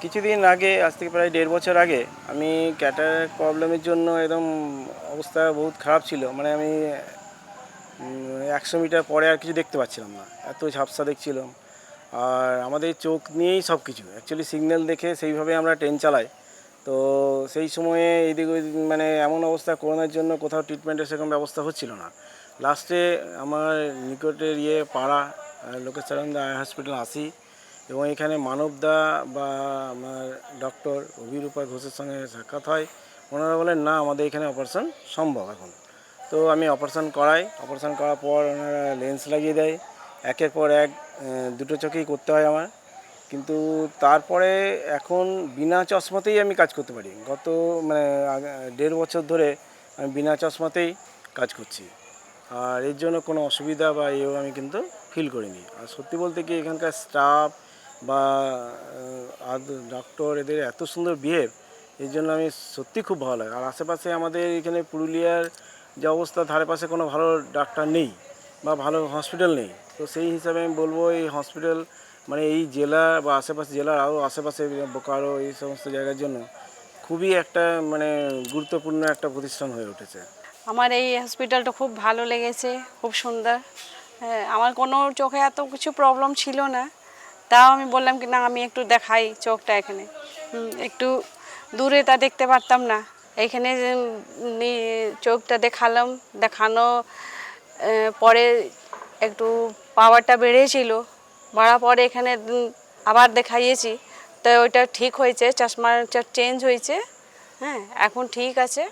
কিছুদিন আগে আজ থেকে প্রায় ১.৫ বছর আগে আমি ক্যাটারাক্ট প্রবলেমের জন্য একদম অবস্থা বহুত খারাপ ছিল। মানে আমি ১০০ মিটার পরে আর কিছু দেখতে পাচ্ছিলাম না, এত ঝাপসা দেখছিলাম। আর আমাদের চোখ নিয়েই সব কিছু, অ্যাকচুয়ালি সিগন্যাল দেখে সেইভাবে আমরা ট্রেন চালাই। তো সেই সময়ে এদিক ওইদিক মানে এমন অবস্থা, করোনার জন্য কোথাও ট্রিটমেন্টের সেরকম ব্যবস্থা হচ্ছিল না। লাস্টে আমার নিকটের পাড়া লোকেশানন্দ আই হসপিটাল আসি এবং এখানে মানবদা বা আমার ডক্টর অভিরূপা ঘোষের সঙ্গে সাক্ষাৎ হয়। ওনারা বলেন না, আমাদের এখানে অপারেশন সম্ভব এখন। তো আমি অপারেশন করাই, অপারেশন করার পর ওনারা লেন্স লাগিয়ে দেয়। একের পর এক দুটো চোখেই করতে হয় আমার। কিন্তু তারপরে এখন বিনা চশমাতেই আমি কাজ করতে পারি। গত মানে ১.৫ বছর ধরে আমি বিনা চশমাতেই কাজ করছি। আর এর জন্য কোনো অসুবিধা বা আমি কিন্তু ফিল করিনি। আর সত্যি বলতে কি, এখানকার স্টাফ বা ডক্টর এদের এত সুন্দর বিহেভ, এর জন্য আমি সত্যি খুব ভালো লাগে। আর আশেপাশে আমাদের এখানে পুরুলিয়ার যে অবস্থা, ধারে পাশে কোনো ভালো ডাক্তার নেই বা ভালো হসপিটাল নেই। তো সেই হিসাবে আমি বলবো এই হসপিটাল মানে এই জেলা বা আশেপাশে জেলার আরও আশেপাশে বোকারো এই সমস্ত জায়গার জন্য খুবই একটা মানে গুরুত্বপূর্ণ একটা প্রতিষ্ঠান হয়ে উঠেছে। আমার এই হসপিটালটা খুব ভালো লেগেছে, খুব সুন্দর। হ্যাঁ, আমার কোনো চোখে এত কিছু প্রবলেম ছিল না, তাও আমি বললাম কি না, আমি একটু দেখাই চোখটা এখানে। একটু দূরে তা দেখতে পারতাম না, এখানে চোখটা দেখালাম। দেখানো পরে একটু পাওয়ারটা বেড়েছিল, বাড়ার পরে এখানে আবার দেখাইয়েছি, তো ওইটা ঠিক হয়েছে, চশমাটা চেঞ্জ হয়েছে। হ্যাঁ, এখন ঠিক আছে।